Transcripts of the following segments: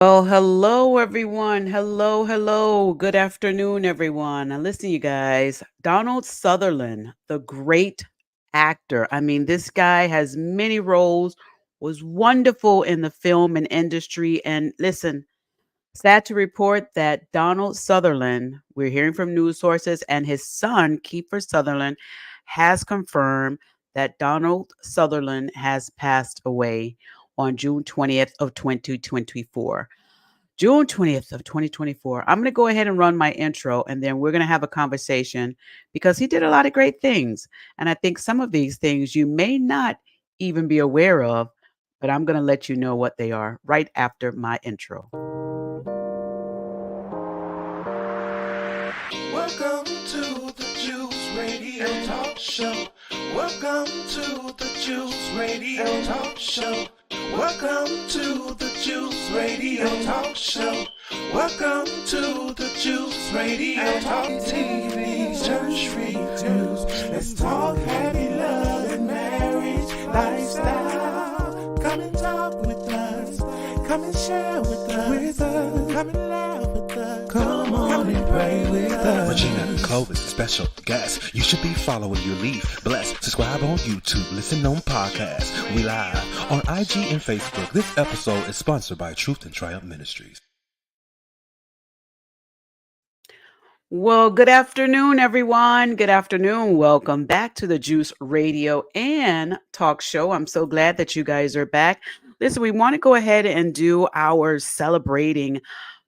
Well, hello everyone. Hello, hello. Good afternoon, everyone. Now, listen, you guys. Donald Sutherland, the great actor. I mean, this guy has many roles, was wonderful in the film and industry. And listen, sad to report that Donald Sutherland, we're hearing from news sources, and his son, Kiefer Sutherland, has confirmed that Donald Sutherland has passed away on June 20th of 2024. June 20th of 2024. I'm going to go ahead and run my intro and then we're going to have a conversation because he did a lot of great things. And I think some of these things you may not even be aware of, but I'm going to let you know what they are right after my intro. Welcome to the Juice Radio Talk Show. Welcome to the Juice Radio Talk Show. Welcome to the Juice Radio Talk Show. Welcome to the Juice Radio Talk TV Church News. Let's talk happy love and marriage lifestyle. Come and talk with us. Come and share with us. Come and laugh with us. Come on and pray with us. Regina Clovis, special guest. You should be following your lead. Bless. Subscribe on YouTube. Listen on podcast. We live on IG and Facebook. This episode is sponsored by Truth and Triumph Ministries. Well, good afternoon, everyone. Good afternoon. Welcome back to the Juice Radio and Talk Show. I'm so glad that you guys are back. Listen, we want to go ahead and do our celebrating.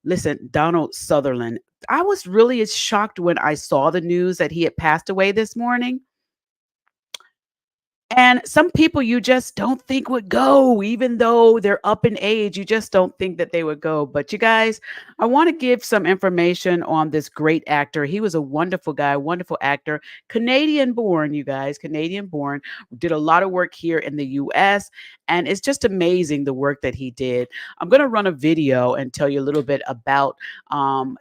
Listen, Donald Sutherland. I was really shocked when I saw the news that he had passed away this morning. And some people you just don't think would go, even though they're up in age, you just don't think that they would go. But you guys, I want to give some information on this great actor. He was a wonderful guy, wonderful actor, Canadian born, you guys, Canadian born, did a lot of work here in the US. And it's just amazing the work that he did. I'm going to run a video and tell you a little bit about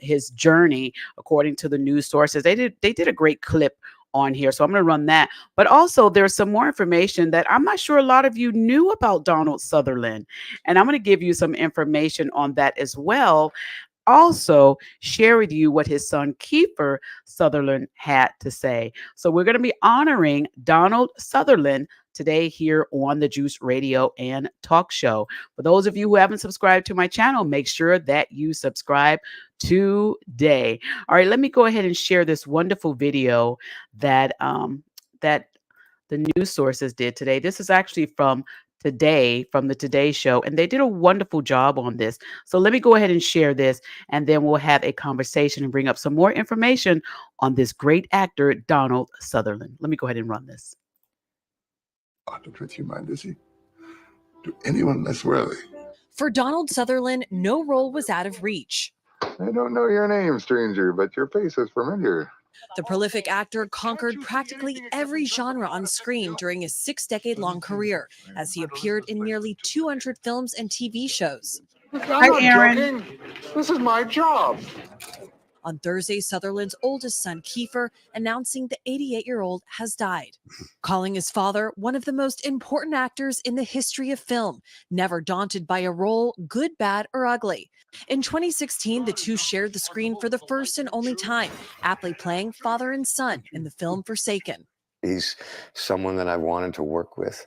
his journey, according to the news sources. They did a great clip on here. So I'm going to run that. But also there's some more information that I'm not sure a lot of you knew about Donald Sutherland. And I'm going to give you some information on that as well. Also share with you what his son Kiefer Sutherland had to say. So we're going to be honoring Donald Sutherland today here on the Juice Radio and Talk Show. For those of you who haven't subscribed to my channel, make sure that you subscribe today. All right, let me go ahead and share this wonderful video that that the news sources did today. This is actually from Today, from the Today Show, and they did a wonderful job on this. So let me go ahead and share this, and then we'll have a conversation and bring up some more information on this great actor, Donald Sutherland. Let me go ahead and run this. Honored with you, my Lizzie. To anyone less worthy. For Donald Sutherland, no role was out of reach. I don't know your name, stranger, but your face is familiar. The prolific actor conquered practically every genre on screen during his 6-decade-long career, as he appeared in nearly 200 films and TV shows. Hi, Aaron. This is my job. On Thursday, Sutherland's oldest son, Kiefer, announcing the 88-year-old has died, calling his father one of the most important actors in the history of film, never daunted by a role, good, bad, or ugly. In 2016, the two shared the screen for the first and only time, aptly playing father and son in the film Forsaken. He's someone that I wanted to work with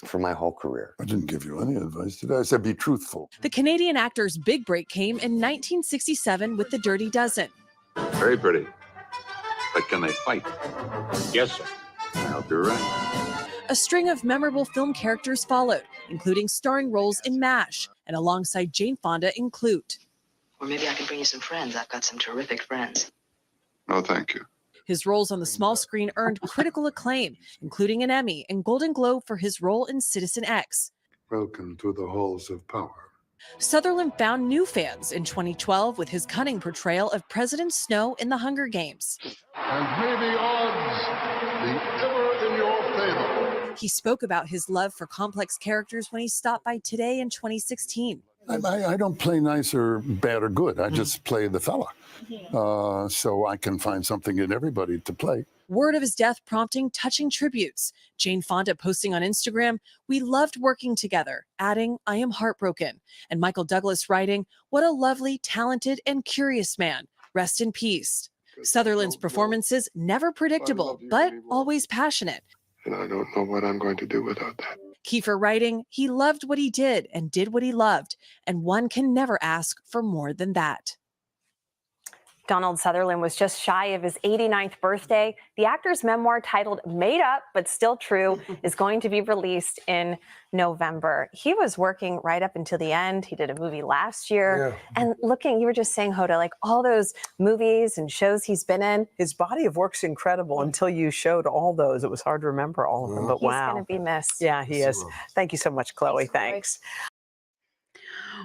for my whole career. I didn't give you any advice, did I? I said be truthful. The Canadian actor's big break came in 1967 with The Dirty Dozen. Very pretty. But can they fight? Yes, sir. I hope you're right. A string of memorable film characters followed, including starring roles in MASH and alongside Jane Fonda in Clute. Or maybe I can bring you some friends. I've got some terrific friends. No, thank you. His roles on the small screen earned critical acclaim, including an Emmy and Golden Globe for his role in Citizen X. Welcome to the halls of power. Sutherland found new fans in 2012 with his cunning portrayal of President Snow in The Hunger Games. And may the odds be ever in your favor. He spoke about his love for complex characters when he stopped by Today in 2016. I don't play nice or bad or good. I just play the fella. So I can find something in everybody to play. Word of his death prompting touching tributes. Jane Fonda posting on Instagram, "We loved working together," adding, "I am heartbroken." And Michael Douglas writing, "What a lovely, talented, and curious man. Rest in peace." Sutherland's performances never predictable, but always passionate. And I don't know what I'm going to do without that. Kiefer writing, "He loved what he did and did what he loved, and one can never ask for more than that." Donald Sutherland was just shy of his 89th birthday. The actor's memoir, titled Made Up But Still True, is going to be released in November. He was working right up until the end. He did a movie last year. Yeah. And looking, you were just saying, Hoda, like all those movies and shows he's been in. His body of work's incredible. Until you showed all those, it was hard to remember all of them, but wow. He's going to be missed. Yeah, he is. Thank you so much, Chloe. Thanks.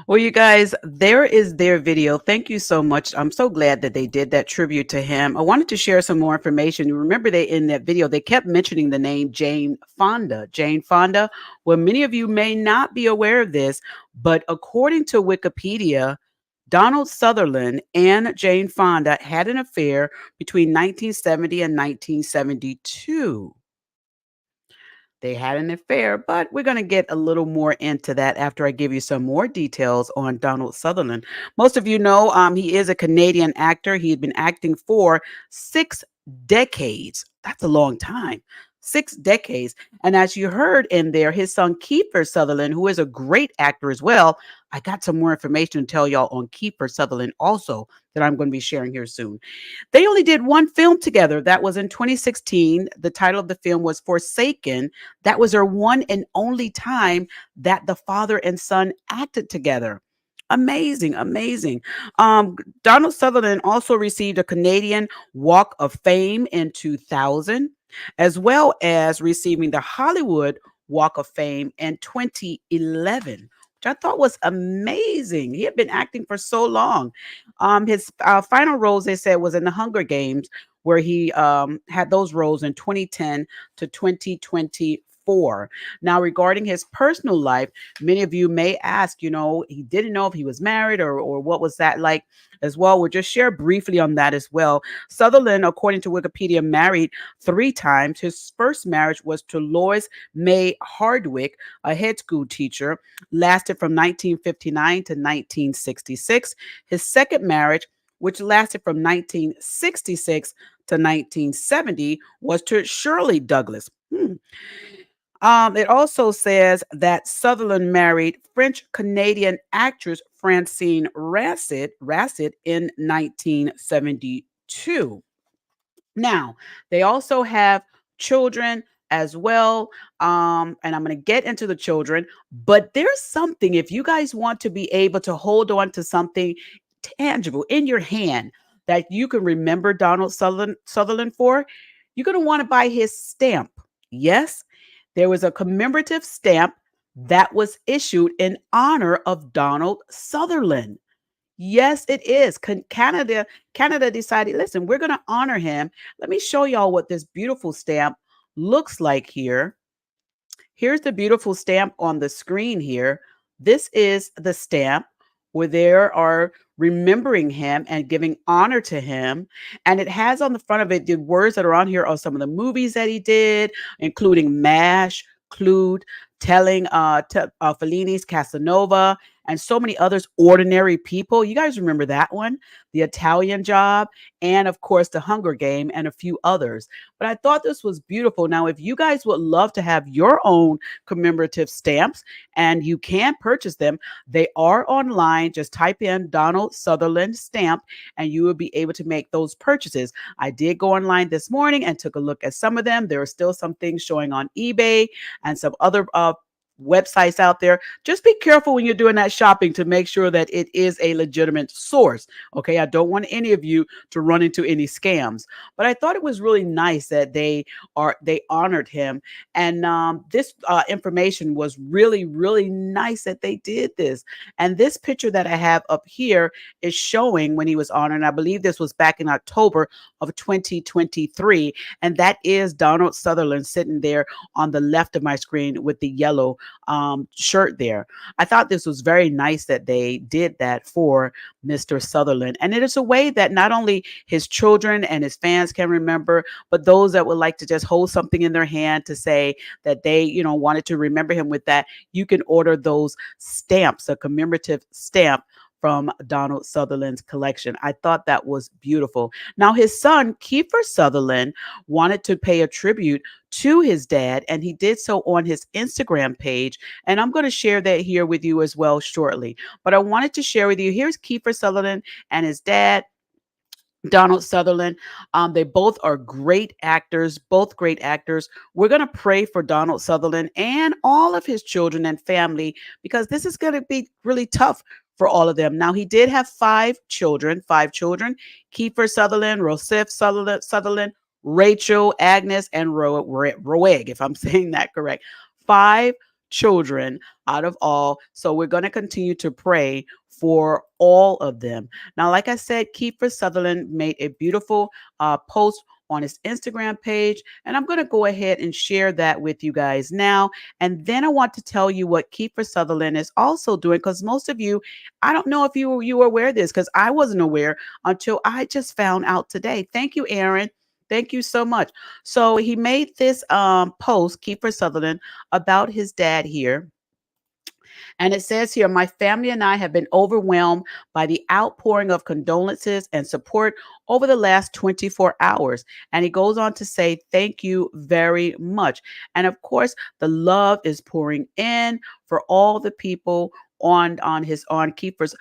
Well, you guys, there is their video. Thank you so much. I'm so glad that they did that tribute to him. I wanted to share some more information. You remember in that video, they kept mentioning the name Jane Fonda. Jane Fonda. Well, many of you may not be aware of this, but according to Wikipedia, Donald Sutherland and Jane Fonda had an affair between 1970 and 1972. They had an affair, but we're going to get a little more into that after I give you some more details on Donald Sutherland. Most of you know he is a Canadian actor. He had been acting for 6 decades. That's a long time. 6 decades. And as you heard in there, his son Kiefer Sutherland, who is a great actor as well. I got some more information to tell y'all on Kiefer Sutherland also that I'm going to be sharing here soon. They only did one film together. That was in 2016. The title of the film was Forsaken. That was their one and only time that the father and son acted together. Amazing, amazing. Donald Sutherland also received a Canadian Walk of Fame in 2000, as well as receiving the Hollywood Walk of Fame in 2011, which I thought was amazing. He had been acting for so long. His final roles, they said, was in the Hunger Games, where he had those roles in 2010 to 2024. Now, regarding his personal life, many of you may ask, he didn't know if he was married or what was that like as well. We'll just share briefly on that as well. Sutherland, according to Wikipedia, married 3 times. His first marriage was to Lois May Hardwick, a head school teacher, lasted from 1959 to 1966. His second marriage, which lasted from 1966 to 1970, was to Shirley Douglas. It also says that Sutherland married French-Canadian actress Francine Rasset in 1972. Now, they also have children as well. And I'm going to get into the children, but there's something, if you guys want to be able to hold on to something tangible in your hand that you can remember Donald Sutherland for, you're going to want to buy his stamp. Yes, there was a commemorative stamp that was issued in honor of Donald Sutherland. Yes, it is. Canada decided, listen, we're going to honor him. Let me show y'all what this beautiful stamp looks like here. Here's the beautiful stamp on the screen here. This is the stamp where they are remembering him and giving honor to him. And it has on the front of it, the words that are on here are some of the movies that he did, including MASH, Clued, Telling, Fellini's Casanova, and so many others, Ordinary People. You guys remember that one? The Italian Job, and of course, The Hunger Game, and a few others. But I thought this was beautiful. Now, if you guys would love to have your own commemorative stamps, and you can purchase them, they are online. Just type in Donald Sutherland stamp, and you will be able to make those purchases. I did go online this morning and took a look at some of them. There are still some things showing on eBay and some other websites out there. Just be careful when you're doing that shopping to make sure that it is a legitimate source. Okay, I don't want any of you to run into any scams. But I thought it was really nice that they honored him, and this information was really, really nice that they did this. And this picture that I have up here is showing when he was honored. And I believe this was back in October of 2023, and that is Donald Sutherland sitting there on the left of my screen with the yellow shirt there. I thought this was very nice that they did that for Mr. Sutherland. And it is a way that not only his children and his fans can remember, but those that would like to just hold something in their hand to say that they, wanted to remember him with that, you can order those stamps, a commemorative stamp from Donald Sutherland's collection. I thought that was beautiful. Now, his son, Kiefer Sutherland, wanted to pay a tribute to his dad, and he did so on his Instagram page. And I'm going to share that here with you as well shortly. But I wanted to share with you, here's Kiefer Sutherland and his dad, Donald Sutherland. They both are great actors, both great actors. We're going to pray for Donald Sutherland and all of his children and family, because this is going to be really tough for all of them. Now, he did have five children, Kiefer Sutherland, Rosef Sutherland, Rachel, Agnes, and Roeg, if I'm saying that correct. 5 children out of all. So we're going to continue to pray for all of them. Now, like I said, Kiefer Sutherland made a beautiful post on his Instagram page, and I'm going to go ahead and share that with you guys now. And then I want to tell you what Kiefer Sutherland is also doing, because most of you, I don't know if you were aware of this, because I wasn't aware until I just found out today. Thank you, Aaron. Thank you so much. So he made this post, Kiefer Sutherland, about his dad here. And it says here, my family and I have been overwhelmed by the outpouring of condolences and support over the last 24 hours. And he goes on to say, thank you very much. And of course, the love is pouring in for all the people on Kiefer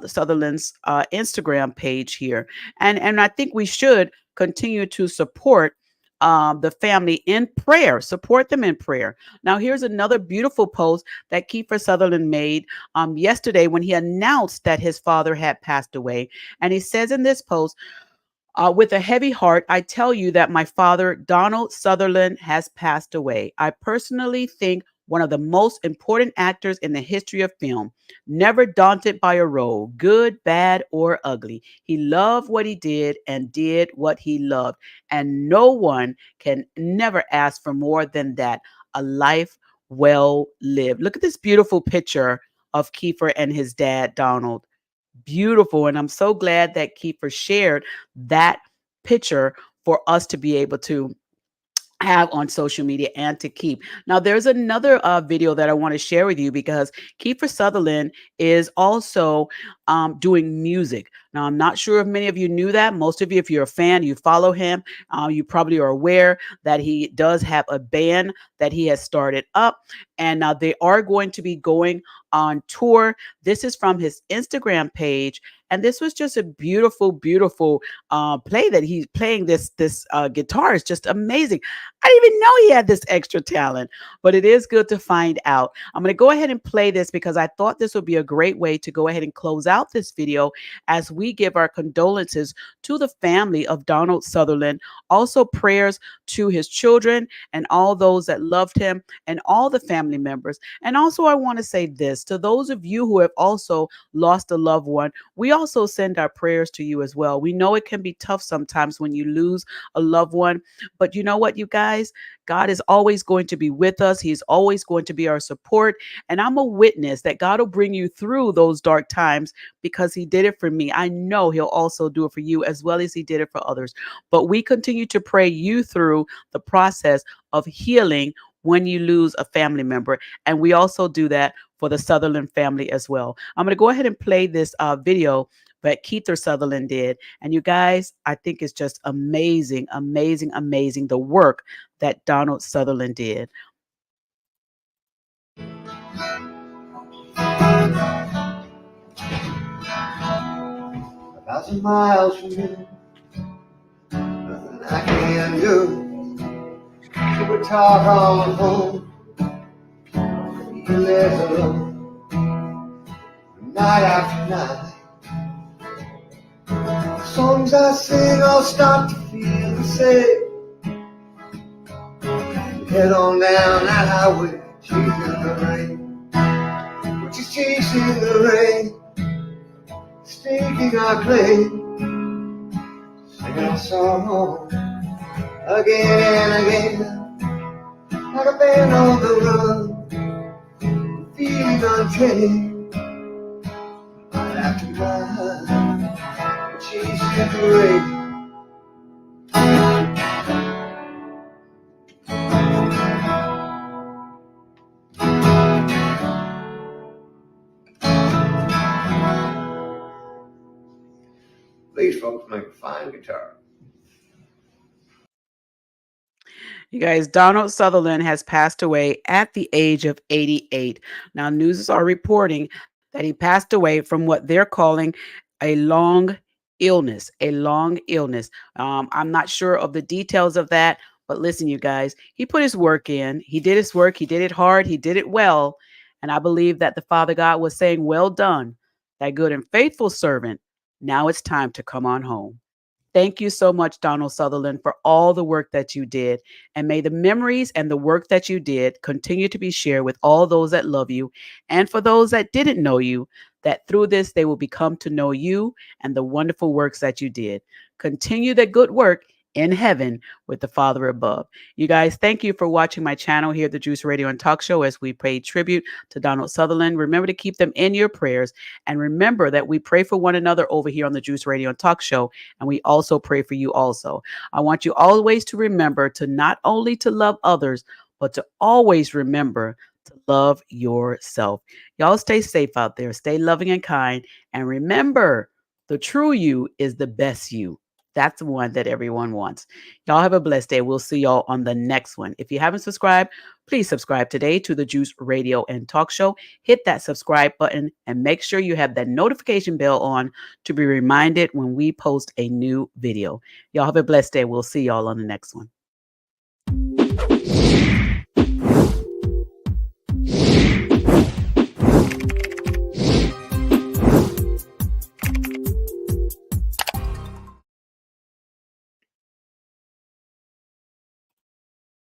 Sutherland's Instagram page here. And I think we should continue to support the family in prayer, support them in prayer. Now, here's another beautiful post that Kiefer Sutherland made yesterday when he announced that his father had passed away. And he says in this post, with a heavy heart, I tell you that my father, Donald Sutherland, has passed away. I personally think one of the most important actors in the history of film, never daunted by a role, good, bad, or ugly. He loved what he did and did what he loved. And no one can never ask for more than that, a life well lived. Look at this beautiful picture of Kiefer and his dad, Donald. Beautiful. And I'm so glad that Kiefer shared that picture for us to be able to have on social media and to keep. Now, there's another video that I want to share with you, because Kiefer Sutherland is also doing music. Now, I'm not sure if many of you knew that. Most of you, if you're a fan, you follow him, you probably are aware that he does have a band that he has started up. And now they are going to be going on tour. This is from his Instagram page. And this was just a beautiful, beautiful play that he's playing. This guitar is just amazing. I didn't even know he had this extra talent, but it is good to find out. I'm going to go ahead and play this because I thought this would be a great way to go ahead and close out this video as we give our condolences to the family of Donald Sutherland. Also, prayers to his children and all those that loved him and all the family members. And also, I want to say this to those of you who have also lost a loved one. We also send our prayers to you as well. We know it can be tough sometimes when you lose a loved one, but you know what, you guys? God is always going to be with us. He's always going to be our support. And I'm a witness that God will bring you through those dark times because he did it for me. I know he'll also do it for you as well as he did it for others. But we continue to pray you through the process of healing when you lose a family member. And we also do that for the Sutherland family as well. I'm going to go ahead and play this video that Kiefer Sutherland did. And you guys, I think it's just amazing, amazing, amazing the work that Donald Sutherland did. 1,000 miles from here, nothing I can do. So we talk on the phone, you live alone, night after night. The songs I sing all start to feel the same. Head on down that highway, chasing the rain. We're just chasing the rain, staking our claim, singing our song again and again, like a band on the run. cannot take. I have to lie, chasing the rain. These folks make a fine guitar. You guys, Donald Sutherland has passed away at the age of 88. Now, news are reporting that he passed away from what they're calling a long illness, a long illness. I'm not sure of the details of that, but listen, you guys, he put his work in. He did his work. He did it hard. He did it well. And I believe that the Father God was saying, well done, thy good and faithful servant. Now it's time to come on home. Thank you so much, Donald Sutherland, for all the work that you did. And may the memories and the work that you did continue to be shared with all those that love you. And for those that didn't know you, that through this, they will become to know you and the wonderful works that you did. Continue the good work in heaven with the Father above. You guys, thank you for watching my channel here at the Juice Radio and Talk Show as we pay tribute to Donald Sutherland. Remember to keep them in your prayers. And remember that we pray for one another over here on the Juice Radio and Talk Show. And we also pray for you also. I want you always to remember to not only to love others, but to always remember to love yourself. Y'all stay safe out there. Stay loving and kind. And remember, the true you is the best you. That's the one that everyone wants. Y'all have a blessed day. We'll see y'all on the next one. If you haven't subscribed, please subscribe today to the Juice Radio and Talk Show. Hit that subscribe button and make sure you have that notification bell on to be reminded when we post a new video. Y'all have a blessed day. We'll see y'all on the next one.